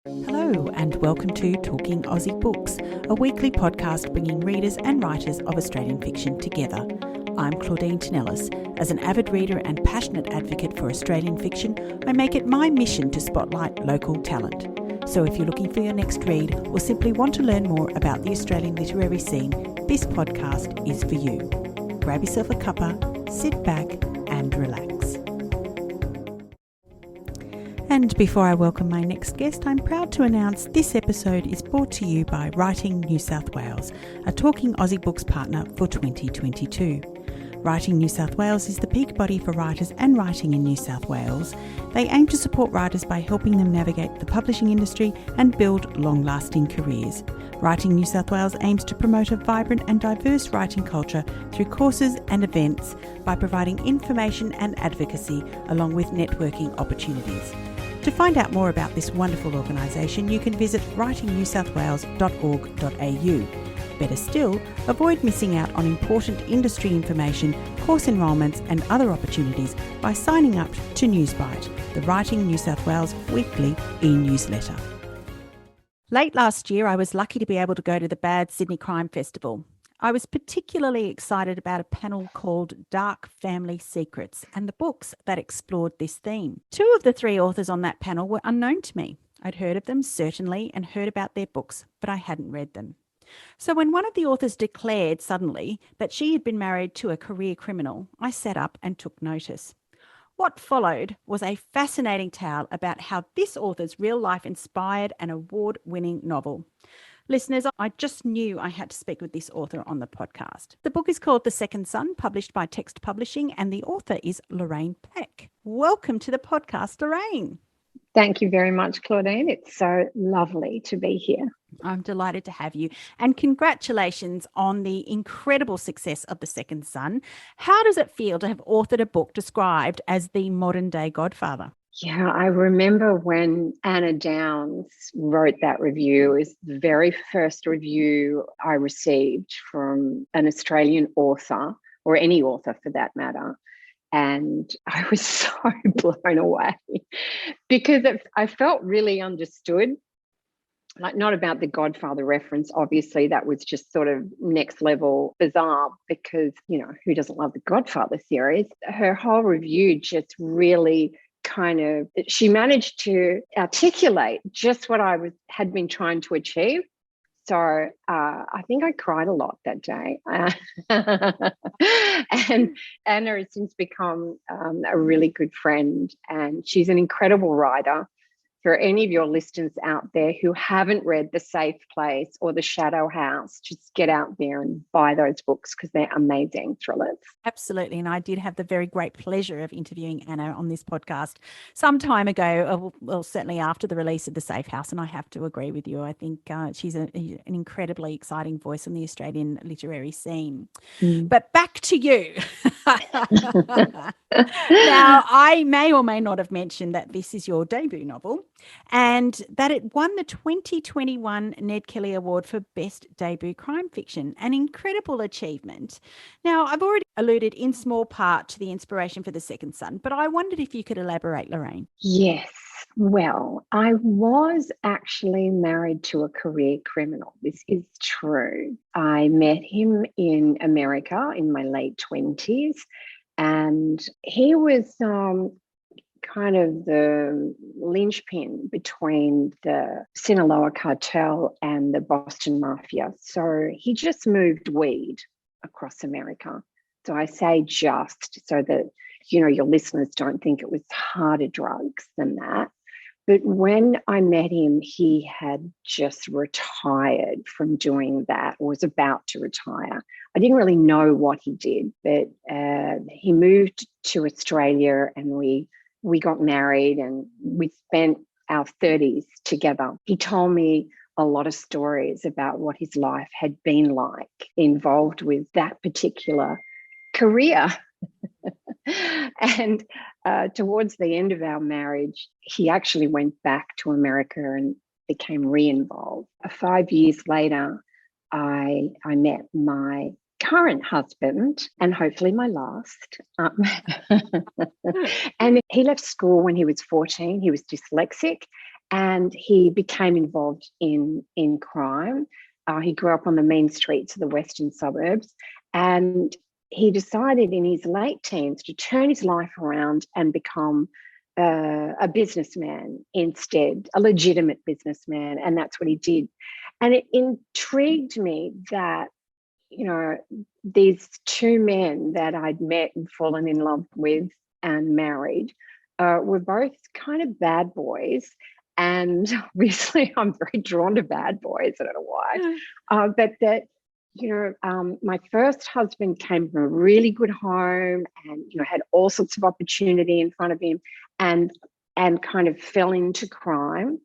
Hello and welcome to Talking Aussie Books, a weekly podcast bringing readers and writers of Australian fiction together. I'm Claudine Tinellis. As an avid reader and passionate advocate for Australian fiction, I make it my mission to spotlight local talent. So if you're looking for your next read or simply want to learn more about the Australian literary scene, this podcast is for you. Grab yourself a cuppa, sit back and relax. And before I welcome my next guest, I'm proud to announce this episode is brought to you by Writing New South Wales, a Talking Aussie Books partner for 2022. Writing New South Wales is the peak body for writers and writing in New South Wales. They aim to support writers by helping them navigate the publishing industry and build long-lasting careers. Writing New South Wales aims to promote a vibrant and diverse writing culture through courses and events by providing information and advocacy along with networking opportunities. To find out more about this wonderful organisation, you can visit writingnewsouthwales.org.au. Better still, avoid missing out on important industry information, course enrolments and other opportunities by signing up to Newsbite, the Writing New South Wales weekly e-newsletter. Late last year, I was lucky to be able to go to the Bad Sydney Crime Festival. I was particularly excited about a panel called Dark Family Secrets and the books that explored this theme. Two of the three authors on that panel were unknown to me. I'd heard of them, certainly, and heard about their books, but I hadn't read them. So when one of the authors declared suddenly that she had been married to a career criminal, I sat up and took notice. What followed was a fascinating tale about how this author's real life inspired an award-winning novel. Listeners, I just knew I had to speak with this author on the podcast. The book is called The Second Son, published by Text Publishing, and the author is Loraine Peck. Welcome to the podcast, Loraine. Thank you very much, Claudine. It's so lovely to be here. I'm delighted to have you. And congratulations on the incredible success of The Second Son. How does it feel to have authored a book described as the modern-day Godfather? Yeah, I remember when Anna Downs wrote that review. It was the very first review I received from an Australian author, or any author for that matter. And I was so blown away because I felt really understood. Like, not about the Godfather reference, obviously, that was just sort of next level bizarre because, you know, who doesn't love the Godfather series? Her whole review just really she managed to articulate just what had been trying to achieve. So I think I cried a lot that day. And Anna has since become a really good friend, and she's an incredible writer. For any of your listeners out there who haven't read The Safe Place or The Shadow House, just get out there and buy those books because they're amazing thrillers. Absolutely. And I did have the very great pleasure of interviewing Anna on this podcast some time ago, well, certainly after the release of The Safe House. And I have to agree with you. I think she's an incredibly exciting voice on the Australian literary scene. But back to you. Now, I may or may not have mentioned that this is your debut novel and that it won the 2021 Ned Kelly Award for Best Debut Crime Fiction, an incredible achievement. Now, I've already alluded in small part to the inspiration for The Second Son, but I wondered if you could elaborate, Loraine. Yes. Well, I was actually married to a career criminal. This is true. I met him in America in my late 20s, and he was kind of the linchpin between the Sinaloa cartel and the Boston Mafia. So he just moved weed across America. So I say just so that, you know, your listeners don't think it was harder drugs than that. But when I met him, he had just retired from doing that, or was about to retire. I didn't really know what he did, but he moved to Australia and we got married and we spent our 30s together. He told me a lot of stories about what his life had been like involved with that particular career. And towards the end of our marriage, he actually went back to America and became re-involved. 5 years later, I met my current husband, and hopefully my last. And he left school when he was 14. He was dyslexic, and he became involved in crime. He grew up on the mean streets of the western suburbs, and he decided in his late teens to turn his life around and become a businessman instead, a legitimate businessman, and that's what he did. And it intrigued me that, you know, these two men that I'd met and fallen in love with and married were both kind of bad boys. And obviously, I'm very drawn to bad boys. I don't know why. But that, my first husband came from a really good home and, had all sorts of opportunity in front of him, and kind of fell into crime.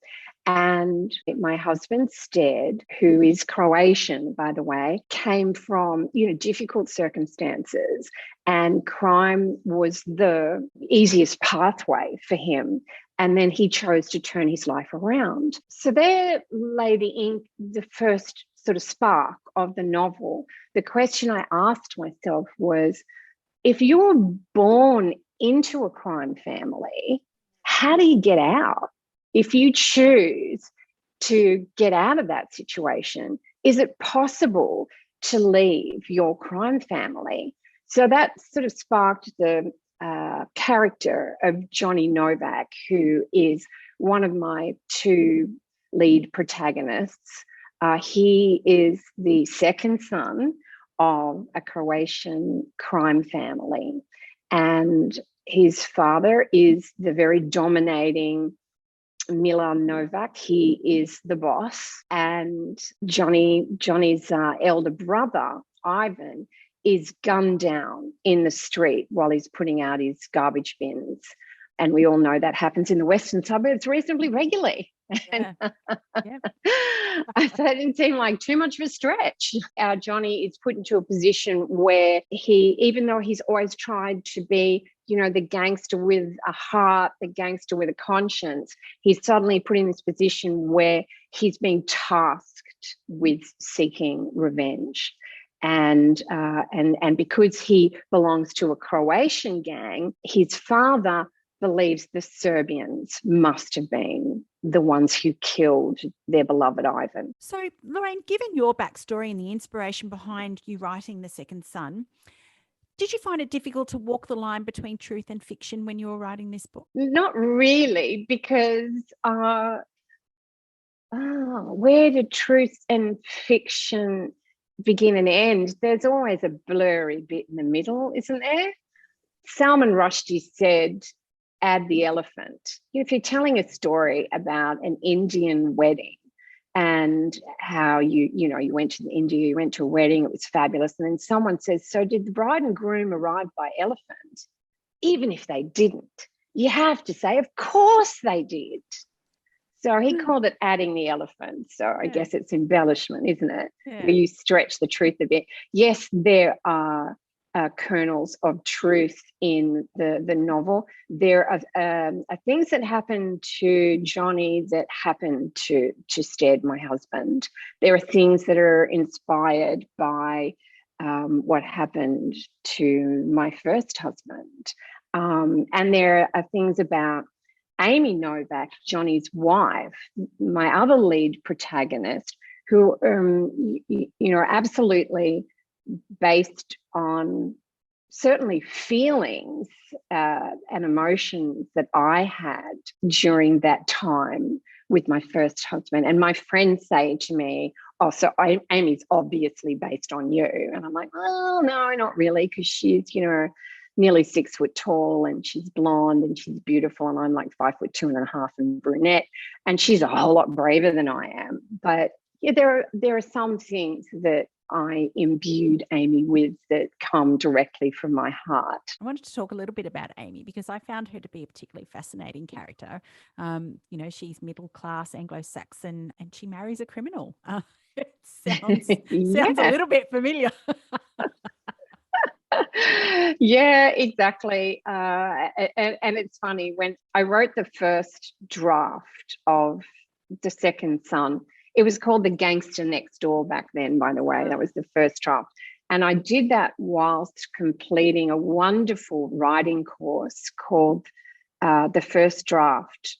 And my husband, Stead, who is Croatian, by the way, came from, difficult circumstances, and crime was the easiest pathway for him. And then he chose to turn his life around. So there lay the first sort of spark of the novel. The question I asked myself was, if you were born into a crime family, how do you get out? If you choose to get out of that situation, is it possible to leave your crime family? So that sort of sparked the character of Johnny Novak, who is one of my two lead protagonists. He is the second son of a Croatian crime family, and his father is the very dominating Milan Novak. He is the boss, and Johnny's elder brother, Ivan, is gunned down in the street while he's putting out his garbage bins. And we all know that happens in the western suburbs reasonably regularly. Yeah. Yeah. So it didn't seem like too much of a stretch. Our Johnny is put into a position where he, even though he's always tried to be, the gangster with a heart, the gangster with a conscience, he's suddenly put in this position where he's being tasked with seeking revenge. And because he belongs to a Croatian gang, his father believes the Serbians must have been the ones who killed their beloved Ivan. So, Loraine, given your backstory and the inspiration behind you writing The Second Son, did you find it difficult to walk the line between truth and fiction when you were writing this book? Not really, because where do truth and fiction begin and end? There's always a blurry bit in the middle, isn't there? Salman Rushdie said, add the elephant. If you're telling a story about an Indian wedding and how you went to India, you went to a wedding, it was fabulous, and then someone says, so did the bride and groom arrive by elephant? Even if they didn't, you have to say, of course they did. So he called it adding the elephant. So I guess it's embellishment, isn't it? Yeah. Where you stretch the truth a bit. Yes, there are kernels of truth in the novel. There are things that happen to Johnny that happen to Stead, my husband. There are things that are inspired by what happened to my first husband. And there are things about Amy Novak, Johnny's wife, my other lead protagonist, who are absolutely based on certainly feelings and emotions that I had during that time with my first husband. And my friends say to me, oh, so Amy's obviously based on you. And I'm like, oh, no, not really, because she's, nearly 6 foot tall, and she's blonde and she's beautiful, and I'm like 5'2.5" and brunette, and she's a whole lot braver than I am. But yeah, there are some things that I imbued Amy with that come directly from my heart. I wanted to talk a little bit about Amy because I found her to be a particularly fascinating character. She's middle class Anglo-Saxon and she marries a criminal. It sounds a little bit familiar. Yeah, exactly. And it's funny, when I wrote the first draft of The Second Son, it was called The Gangster Next Door back then, by the way. That was the first draft. And I did that whilst completing a wonderful writing course called The First Draft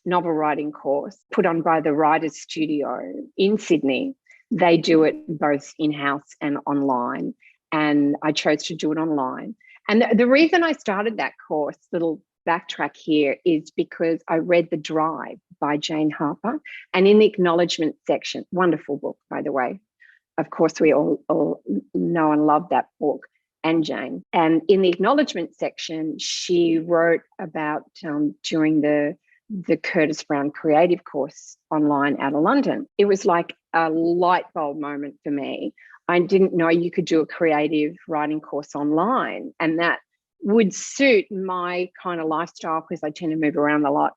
novel writing course put on by the Writers Studio in Sydney. They do it both in-house and online, and I chose to do it online. And the reason I started that course, little backtrack here, is because I read The Drive by Jane Harper, and in the acknowledgement section, wonderful book, by the way. Of course, we all know and love that book and Jane. And in the acknowledgement section, she wrote about during the Curtis Brown creative course online out of London. It was like a light bulb moment for me. I didn't know you could do a creative writing course online, and that would suit my kind of lifestyle because I tend to move around a lot.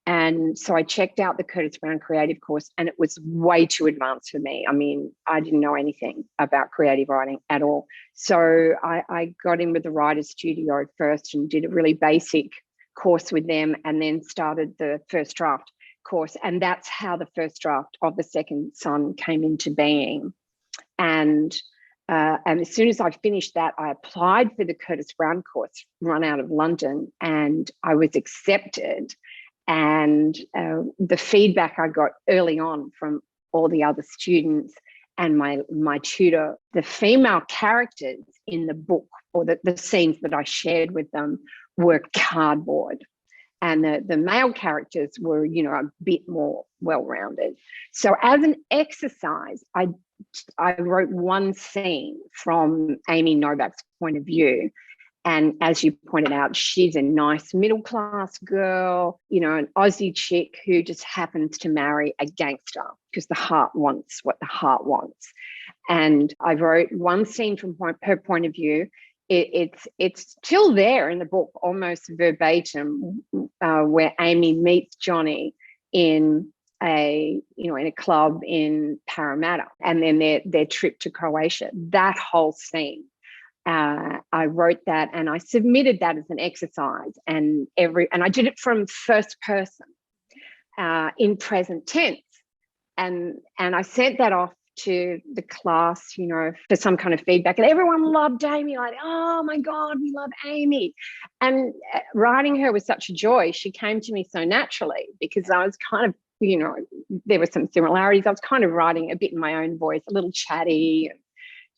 And so I checked out the Curtis Brown creative course, and it was way too advanced for me. I mean, I didn't know anything about creative writing at all. So I got in with the Writers Studio first and did a really basic course with them, and then started the first draft course. And that's how the first draft of The Second Son came into being. And as soon as I finished that, I applied for the Curtis Brown course run out of London, and I was accepted. And the feedback I got early on from all the other students and my tutor, the female characters in the book, or the scenes that I shared with them, were cardboard. And the male characters were, a bit more well-rounded. So as an exercise, I wrote one scene from Amy Novak's point of view. And as you pointed out, she's a nice middle-class girl, an Aussie chick who just happens to marry a gangster because the heart wants what the heart wants. And I wrote one scene from her point of view. It's still there in the book, almost verbatim, where Amy meets Johnny in a club in Parramatta, and then their trip to Croatia. That whole scene. I wrote that and I submitted that as an exercise, and I did it from first person in present tense, and I sent that off to the class, for some kind of feedback, and everyone loved Amy. Like, oh my God, we love Amy. And writing her was such a joy. She came to me so naturally because I was kind of, there were some similarities. I was kind of writing a bit in my own voice, a little chatty,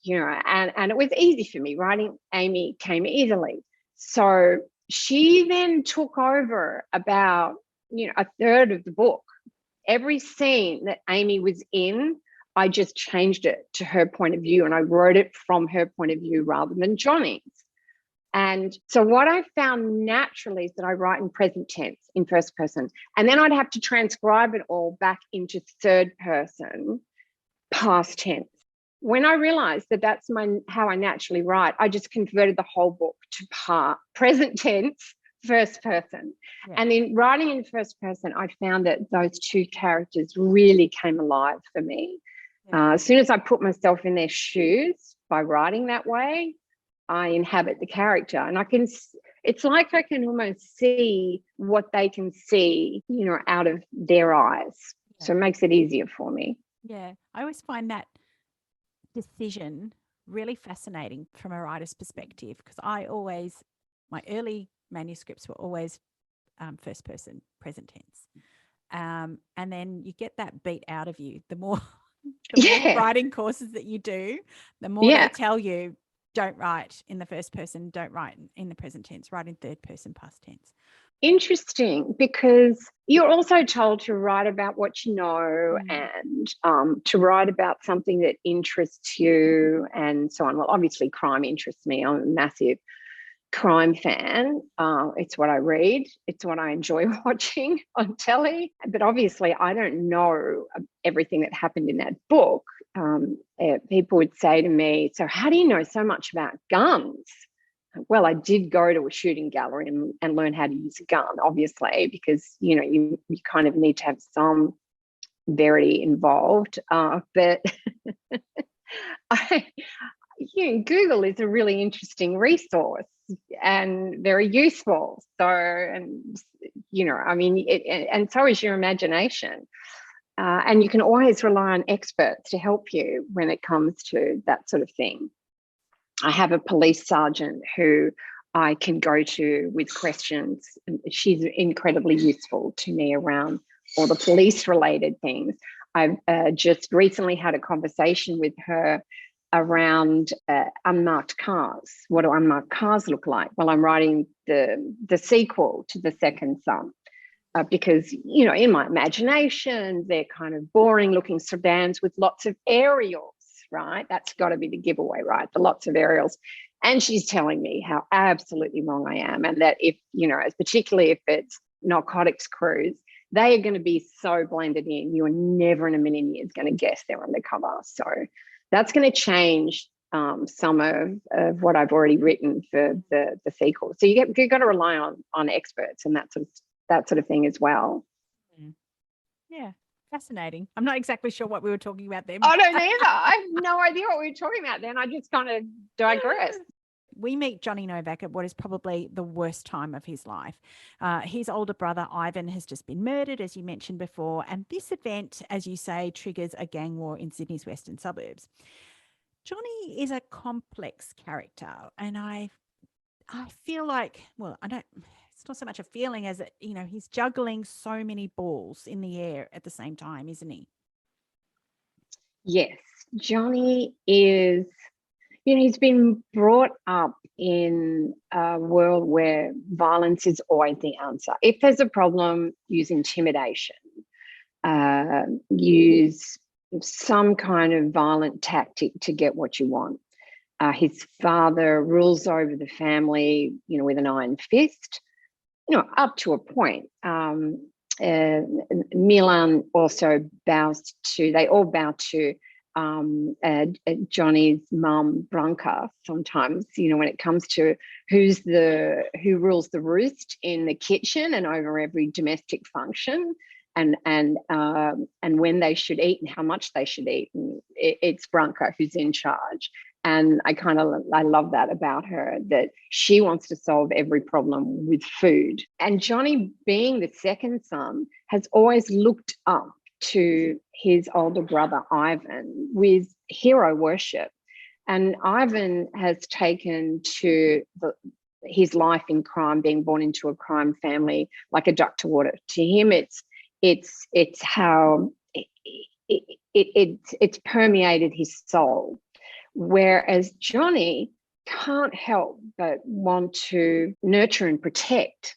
and it was easy for me. Writing Amy came easily. So she then took over about, a third of the book. Every scene that Amy was in, I just changed it to her point of view, and I wrote it from her point of view rather than Johnny's. And so what I found naturally is that I write in present tense, in first person, and then I'd have to transcribe it all back into third person, past tense. When I realized that that's how I naturally write, I just converted the whole book to present tense, first person. Yeah. And in writing in first person, I found that those two characters really came alive for me. Yeah. As soon as I put myself in their shoes by writing that way, I inhabit the character, and it's like I can almost see what they can see, out of their eyes. Yeah. So it makes it easier for me. Yeah. I always find that decision really fascinating from a writer's perspective, because my early manuscripts were always first person, present tense. And then you get that beat out of you. The more writing courses that you do, the more they tell you, don't write in the first person, don't write in the present tense, write in third person, past tense. Interesting, because you're also told to write about what you know and to write about something that interests you and so on. Well, obviously crime interests me. I'm a massive crime fan. It's what I read. It's what I enjoy watching on telly. But obviously I don't know everything that happened in that book. People would say to me, so how do you know so much about guns? Well, I did go to a shooting gallery and learn how to use a gun, obviously, because, you kind of need to have some verity involved. But Google is a really interesting resource and very useful. So, and so is your imagination. And you can always rely on experts to help you when it comes to that sort of thing. I have a police sergeant who I can go to with questions. She's incredibly useful to me around all the police-related things. I've just recently had a conversation with her around unmarked cars. What do unmarked cars look like? Well, I'm writing the sequel to The Second Son. Because, you know, in my imagination, they're kind of boring looking sedans with lots of aerials, right? That's got to be the giveaway, right? The lots of aerials. And she's telling me how absolutely wrong I am. And that if, you know, particularly if it's narcotics crews, they are going to be so blended in. You are never in a million years going to guess they're undercover. So that's going to change some of what I've already written for the sequel. So you've got to rely on experts and that sort of thing as well. Yeah, fascinating. I'm not exactly sure what we were talking about then. I don't either. I have no idea what we were talking about then. I just kind of digress. We meet Johnny Novak at what is probably the worst time of his life. His older brother, Ivan, has just been murdered, as you mentioned before. And this event, as you say, triggers a gang war in Sydney's western suburbs. Johnny is a complex character. And I feel like, well, it's not so much a feeling as, you know, he's juggling so many balls in the air at the same time, isn't he? Yes. Johnny is, you know, he's been brought up in a world where violence is always the answer. If there's a problem, use intimidation, use some kind of violent tactic to get what you want. His father rules over the family, you know, with an iron fist, you know, up to a point. Milan also they all bow to Johnny's mum, Branka, sometimes, you know, when it comes to who rules the roost in the kitchen and over every domestic function, and when they should eat and how much they should eat. And it's Branka who's in charge. And I love that about her, that she wants to solve every problem with food. And Johnny, being the second son, has always looked up to his older brother, Ivan, with hero worship. And Ivan has taken to his life in crime, being born into a crime family, like a duck to water. To him, it's how it's permeated his soul. Whereas Johnny can't help but want to nurture and protect.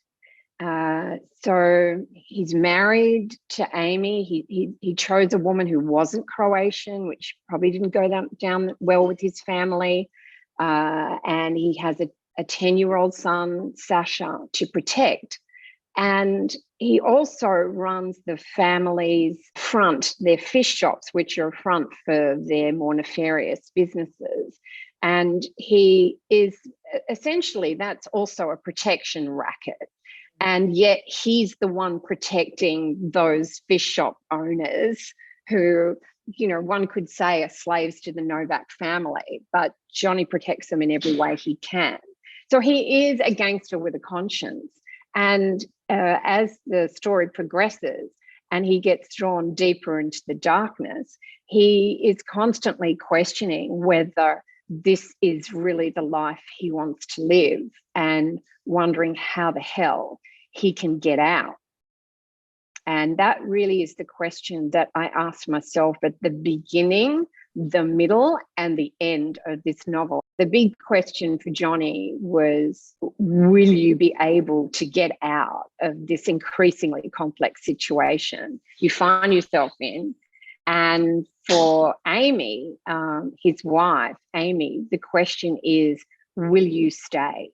So he's married to Amy. He chose a woman who wasn't Croatian, which probably didn't go down well with his family. And he has a 10-year-old son, Sasha, to protect. And he also runs the family's front, their fish shops, which are a front for their more nefarious businesses. And he is essentially, that's also a protection racket. And yet he's the one protecting those fish shop owners who, you know, one could say are slaves to the Novak family, but Johnny protects them in every way he can. So he is a gangster with a conscience. And as the story progresses and he gets drawn deeper into the darkness, he is constantly questioning whether this is really the life he wants to live and wondering how the hell he can get out. And that really is the question that I asked myself at the beginning, the middle, and the end of this novel. The big question for Johnny was, will you be able to get out of this increasingly complex situation you find yourself in? And for Amy, his wife, Amy, the question is, will you stay?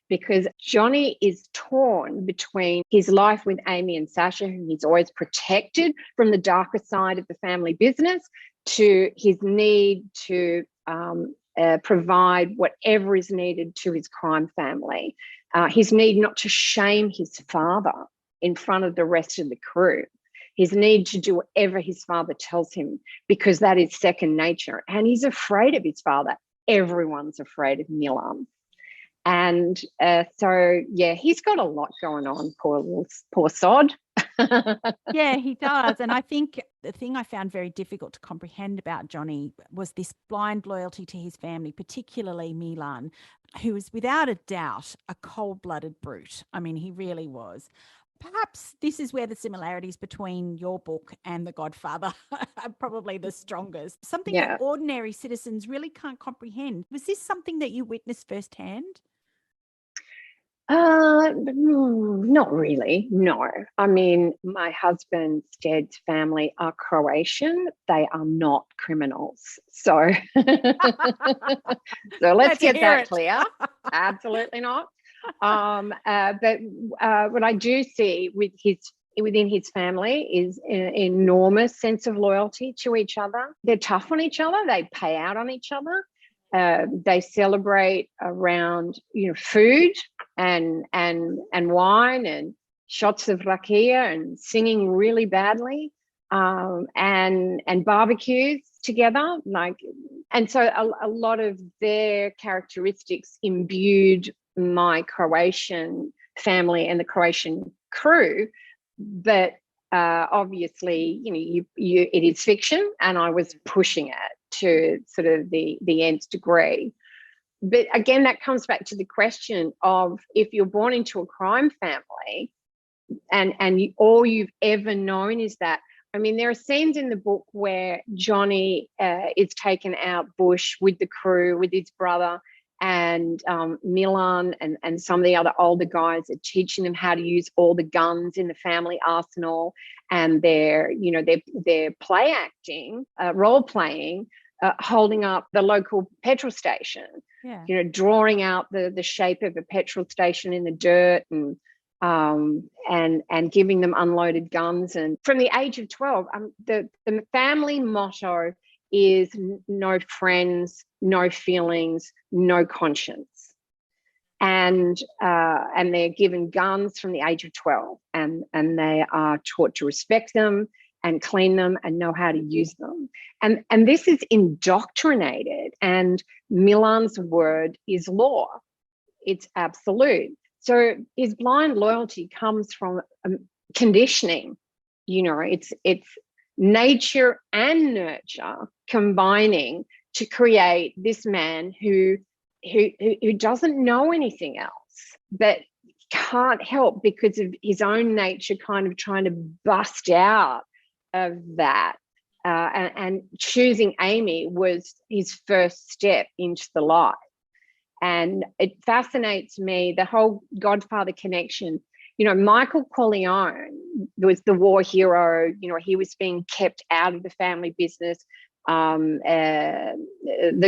Because Johnny is torn between his life with Amy and Sasha, whom he's always protected from the darker side of the family business, to his need to provide whatever is needed to his crime family, his need not to shame his father in front of the rest of the crew, his need to do whatever his father tells him, because that is second nature. And he's afraid of his father. Everyone's afraid of Milan. And so, yeah, he's got a lot going on, poor sod. Yeah, he does. And I think the thing I found very difficult to comprehend about Johnny was this blind loyalty to his family, particularly Milan, who was without a doubt a cold-blooded brute. I mean, he really was. Perhaps this is where the similarities between your book and The Godfather are probably the strongest. Something that Yeah. ordinary citizens really can't comprehend. Was this something that you witnessed firsthand? Not really. No. I mean, my husband's dad's family are Croatian. They are not criminals. So, so let's get that clear. Absolutely not. But what I do see within his family is an enormous sense of loyalty to each other. They're tough on each other. They pay out on each other. They celebrate around, food and wine and shots of rakia and singing really badly, and barbecues together. And so a lot of their characteristics imbued my Croatian family and the Croatian crew, but obviously, it is fiction, and I was pushing it to sort of the nth degree. But again, that comes back to the question of, if you're born into a crime family and all you've ever known is that. I mean, there are scenes in the book where Johnny is taken out bush with the crew, with his brother, and Milan and some of the other older guys are teaching them how to use all the guns in the family arsenal, and they're play acting, role playing, holding up the local petrol station, drawing out the shape of a petrol station in the dirt, and giving them unloaded guns. And from the age of 12, the family motto is no friends, no feelings, no conscience. And they're given guns from the age of 12, and they are taught to respect them and clean them and know how to use them. And this is indoctrinated, and Milan's word is law. It's absolute. So his blind loyalty comes from conditioning. It's nature and nurture combining to create this man who doesn't know anything else, but can't help, because of his own nature, kind of trying to bust out of that. And choosing Amy was his first step into the light. And it fascinates me, the whole Godfather connection. Michael Corleone was the war hero. He was being kept out of the family business. The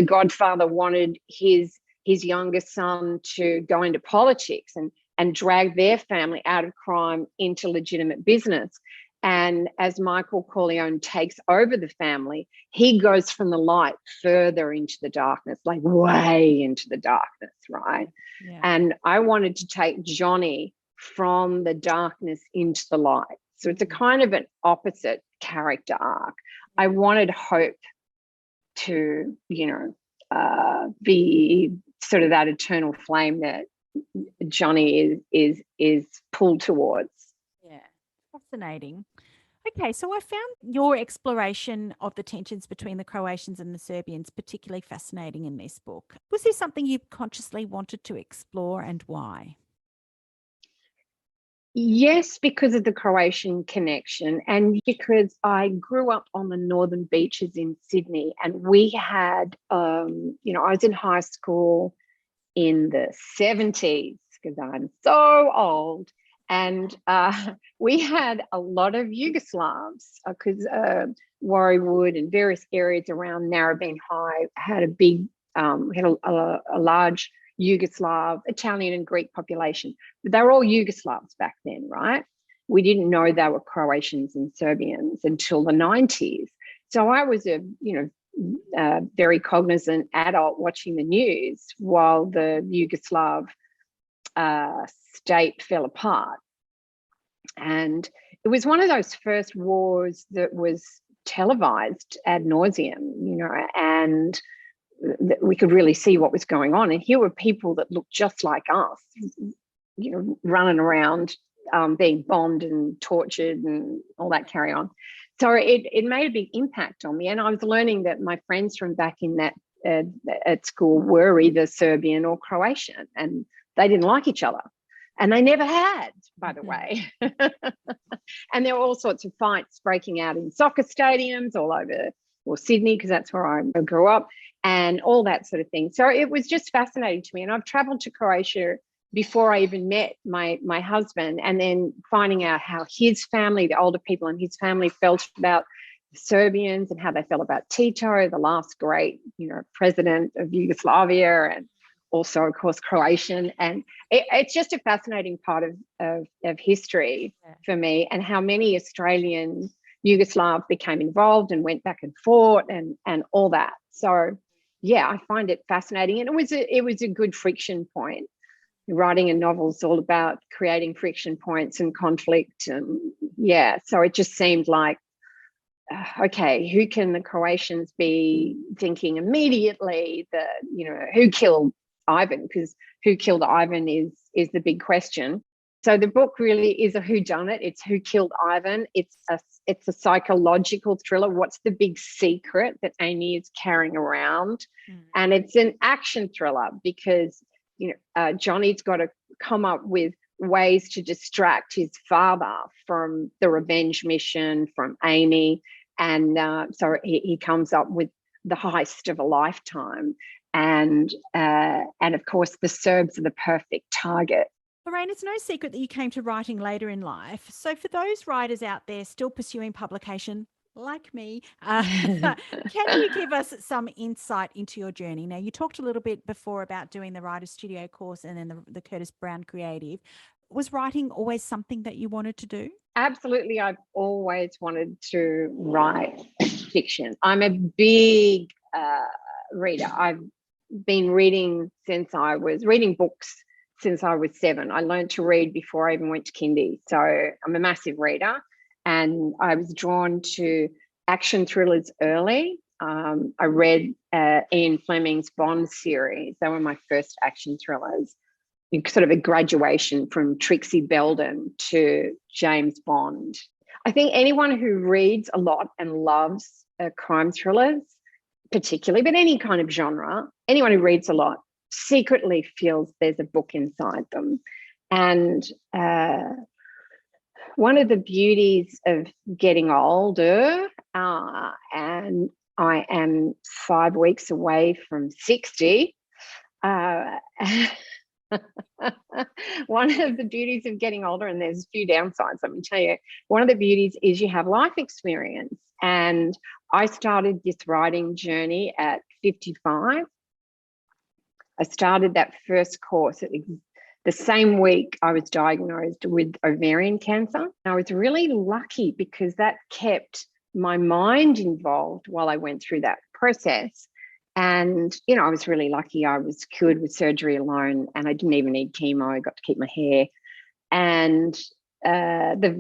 Godfather wanted his youngest son to go into politics and drag their family out of crime into legitimate business. And as Michael Corleone takes over the family, he goes from the light further into the darkness, like way into the darkness, right? Yeah. And I wanted to take Johnny from the darkness into the light. So it's a kind of an opposite character arc. I wanted Hope to, be sort of that eternal flame that Johnny is pulled towards. Yeah, fascinating. Okay, so I found your exploration of the tensions between the Croatians and the Serbians particularly fascinating in this book. Was this something you consciously wanted to explore, and why? Yes, because of the Croatian connection, and because I grew up on the northern beaches in Sydney, and we had, I was in high school in the 70s, because I'm so old, and we had a lot of Yugoslavs, because Warriewood and various areas around Narrabeen High had a big, had a large Yugoslav, Italian and Greek population. But they were all Yugoslavs back then, right? We didn't know they were Croatians and Serbians until the 90s. So I was a very cognizant adult watching the news while the Yugoslav state fell apart. And it was one of those first wars that was televised ad nauseum, and we could really see what was going on. And here were people that looked just like us, running around, being bombed and tortured and all that carry on. So it made a big impact on me. And I was learning that my friends from back in that at school were either Serbian or Croatian, and they didn't like each other. And they never had, by the way. And there were all sorts of fights breaking out in soccer stadiums all over, or Sydney, because that's where I grew up, and all that sort of thing. So it was just fascinating to me. And I've traveled to Croatia before I even met my husband, and then finding out how his family, the older people in his family, felt about the Serbians and how they felt about Tito, the last great, president of Yugoslavia, and also, of course, Croatian. And it's just a fascinating part of history for me, and how many Australian Yugoslav became involved and went back and fought and all that. So, yeah, I find it fascinating. And it was a good friction point. Writing a novel is all about creating friction points and conflict. And, so it just seemed like, okay, who can the Croatians be thinking immediately that, who killed Ivan? Because who killed Ivan is the big question. So the book really is a whodunit. It's who killed Ivan. It's a psychological thriller. What's the big secret that Amy is carrying around? And it's an action thriller because, Johnny's got to come up with ways to distract his father from the revenge mission, from Amy. And so he comes up with the heist of a lifetime. And of course, the Serbs are the perfect target. Loraine, it's no secret that you came to writing later in life. So for those writers out there still pursuing publication, like me, can you give us some insight into your journey? Now, you talked a little bit before about doing the Writer's Studio course and then the Curtis Brown Creative. Was writing always something that you wanted to do? Absolutely. I've always wanted to write fiction. I'm a big reader. I've been reading books since I was 7. I learned to read before I even went to kindy. So I'm a massive reader, and I was drawn to action thrillers early. I read Ian Fleming's Bond series. They were my first action thrillers. Sort of a graduation from Trixie Belden to James Bond. I think anyone who reads a lot and loves crime thrillers, particularly, but any kind of genre, anyone who reads a lot secretly feels there's a book inside them. And one of the beauties of getting older, and I am 5 weeks away from 60, one of the beauties of getting older, and there's a few downsides, let me tell you, one of the beauties is you have life experience. And I started this writing journey at 55. I started that first course at the same week I was diagnosed with ovarian cancer. I was really lucky because that kept my mind involved while I went through that process. And, I was really lucky. I was cured with surgery alone, and I didn't even need chemo. I got to keep my hair. And the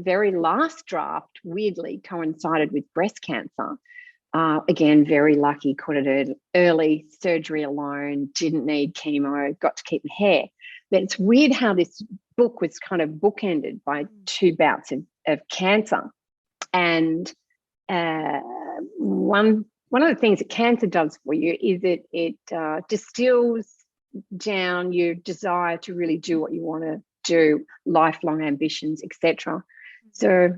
very last draft weirdly coincided with breast cancer. Again, very lucky, caught it early, surgery alone, didn't need chemo, got to keep my hair. But it's weird how this book was kind of bookended by 2 bouts of cancer. And one of the things that cancer does for you is it distills down your desire to really do what you want to do, lifelong ambitions, etc. So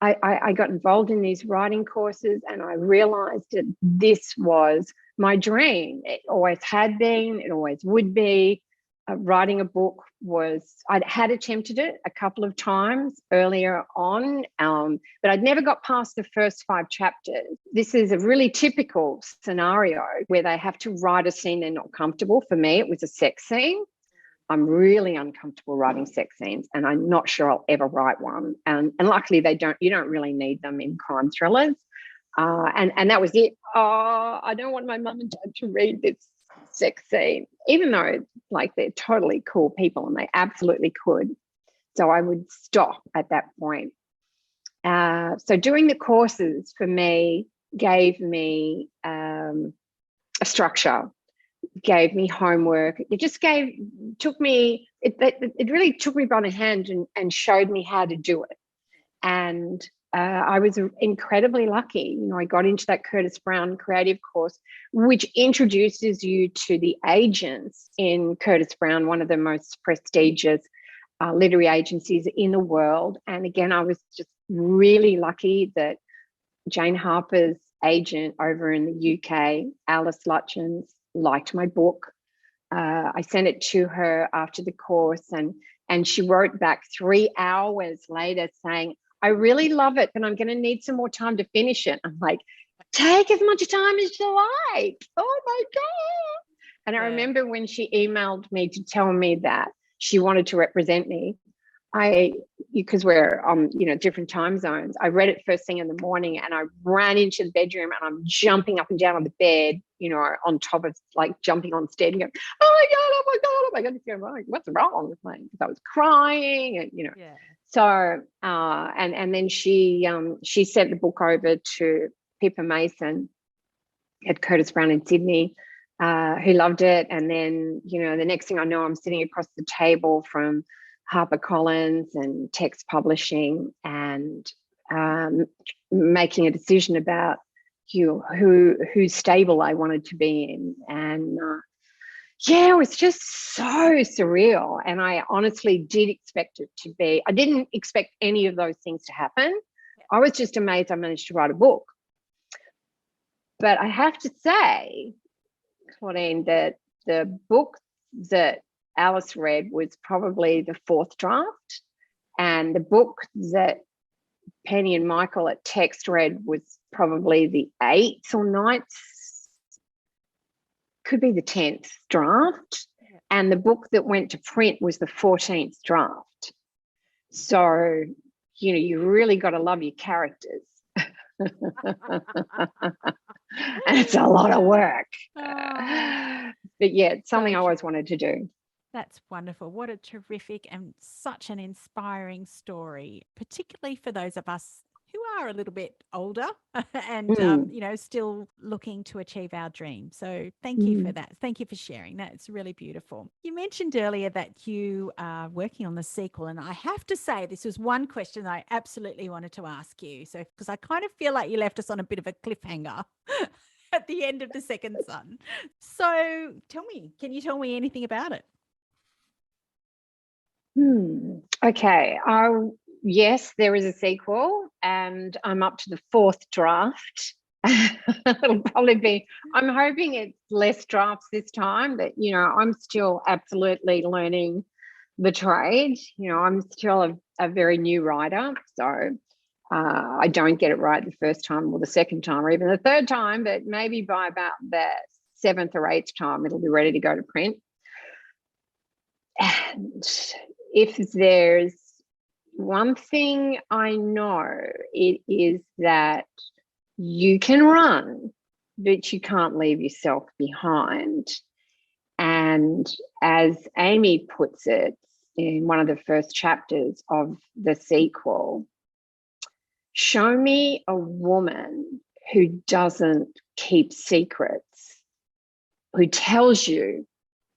I got involved in these writing courses, and I realized that this was my dream. It always had been, it always would be. Writing a book I'd had attempted it a couple of times earlier on, but I'd never got past the first 5 chapters. This is a really typical scenario where they have to write a scene they're not comfortable. For me, it was a sex scene. I'm really uncomfortable writing sex scenes, and I'm not sure I'll ever write one. And luckily you don't really need them in crime thrillers. And that was it. Oh, I don't want my mum and dad to read this sex scene, even though they're totally cool people and they absolutely could. So I would stop at that point. So doing the courses for me gave me a structure, gave me homework. It really took me by the hand and showed me how to do it. And I was incredibly lucky. I got into that Curtis Brown creative course, which introduces you to the agents in Curtis Brown, one of the most prestigious literary agencies in the world. And again, I was just really lucky that Jane Harper's agent over in the UK, Alice Lutchens, liked my book. I sent it to her after the course, and she wrote back 3 hours later saying, I really love it, but I'm going to need some more time to finish it. I'm like, take as much time as you like. Oh my God. And I remember when she emailed me to tell me that she wanted to represent me, because we're on, different time zones, I read it first thing in the morning, and I ran into the bedroom, and I'm jumping up and down on the bed, on top of, like, jumping on stairs and going, oh my God, oh my God, oh my God. Going, like, what's wrong with me? Because I was crying, and Yeah. So and then she sent the book over to Pippa Mason at Curtis Brown in Sydney, who loved it. And then, the next thing I know, I'm sitting across the table from HarperCollins and Text Publishing, and making a decision about whose stable I wanted to be in. And it was just so surreal. And I honestly did expect it to be. I didn't expect any of those things to happen. I was just amazed I managed to write a book. But I have to say, Claudine, that the book that Alice read was probably the 4th draft, and the book that Penny and Michael at Text read was probably the 8th or 9th, could be the 10th draft, and the book that went to print was the 14th draft. So, you really got to love your characters. And it's a lot of work. But yeah, it's something I always wanted to do. That's wonderful. What a terrific and such an inspiring story, particularly for those of us who are a little bit older and, still looking to achieve our dreams. So thank you for that. Thank you for sharing that. It's really beautiful. You mentioned earlier that you are working on the sequel, and I have to say this was one question that I absolutely wanted to ask you. So, because I kind of feel like you left us on a bit of a cliffhanger at the end of The Second Son. So can you tell me anything about it? Okay. Yes, there is a sequel, and I'm up to the 4th draft. It'll probably be, I'm hoping it's less drafts this time, but, I'm still absolutely learning the trade. I'm still a very new writer. So I don't get it right the first time or the second time or even the third time, but maybe by about the 7th or 8th time, it'll be ready to go to print. And if there's one thing I know, it is that you can run, but you can't leave yourself behind. And as Amy puts it in one of the first chapters of the sequel, show me a woman who doesn't keep secrets, who tells you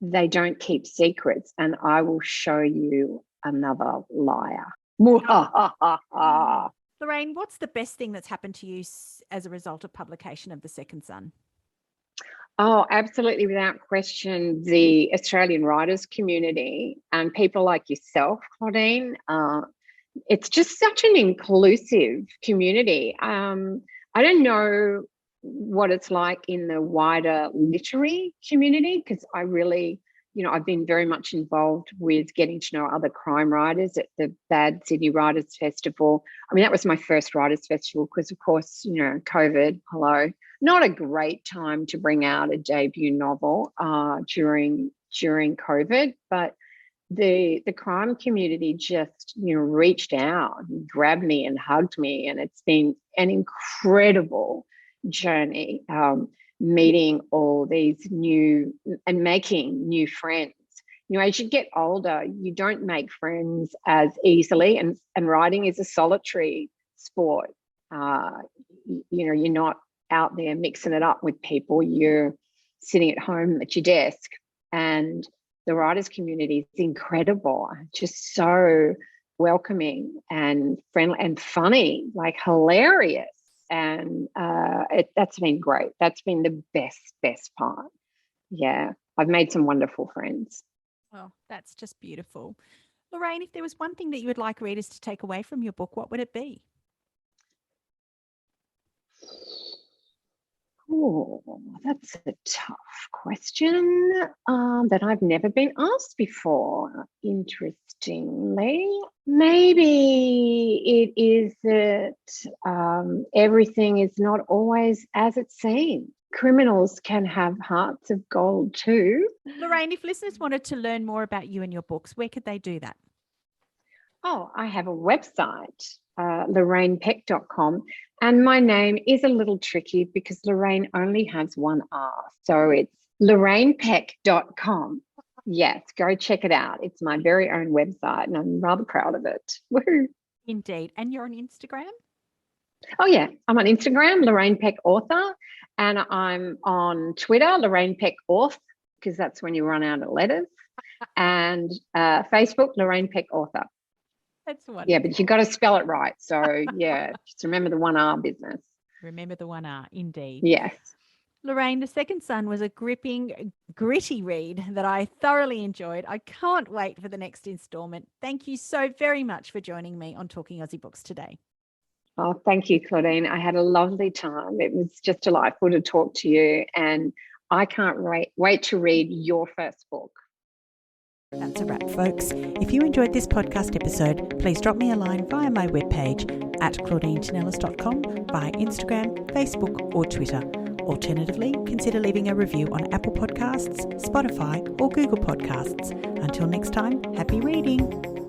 they don't keep secrets, and I will show you another liar. Loraine, what's the best thing that's happened to you as a result of publication of The Second Son? Oh, absolutely, without question, the Australian writers community and people like yourself, Claudine. It's just such an inclusive community. I don't know what it's like in the wider literary community, because I really, I've been very much involved with getting to know other crime writers at the Bad Sydney Writers Festival. I mean, that was my first writers festival because, of course, COVID, hello. Not a great time to bring out a debut novel during COVID, but the crime community just, reached out and grabbed me and hugged me, and it's been an incredible journey, meeting all these new and making new friends. As you get older, you don't make friends as easily, and writing is a solitary sport. You're not out there mixing it up with people. You're sitting at home at your desk. And the writers community is incredible, just so welcoming and friendly and funny, like hilarious. And that's been great. That's been the best part. Yeah, I've made some wonderful friends. Oh, that's just beautiful. Loraine, if there was one thing that you would like readers to take away from your book, what would it be? Oh, that's a tough question that I've never been asked before. Interestingly, maybe it is that everything is not always as it seems. Criminals can have hearts of gold too. Loraine, if listeners wanted to learn more about you and your books, where could they do that? Oh, I have a website, lorainepeck.com. And my name is a little tricky because Loraine only has one R. So it's lorainepeck.com. Yes, go check it out. It's my very own website and I'm rather proud of it. Woohoo. Indeed. And you're on Instagram? Oh, yeah. I'm on Instagram, Loraine Peck Author. And I'm on Twitter, Loraine Peck Author, because that's when you run out of letters. And Facebook, Loraine Peck Author. That's wonderful. Yeah, but you got to spell it right. So, yeah, just remember the 1R business. Remember the 1R, indeed. Yes. Loraine, The Second Son was a gripping, gritty read that I thoroughly enjoyed. I can't wait for the next instalment. Thank you so very much for joining me on Talking Aussie Books today. Oh, thank you, Claudine. I had a lovely time. It was just delightful to talk to you. And I can't wait to read your first book. That's a wrap, folks. If you enjoyed this podcast episode, please drop me a line via my webpage at claudinetinellis.com, via Instagram, Facebook or Twitter. Alternatively, consider leaving a review on Apple Podcasts, Spotify or Google Podcasts. Until next time, happy reading.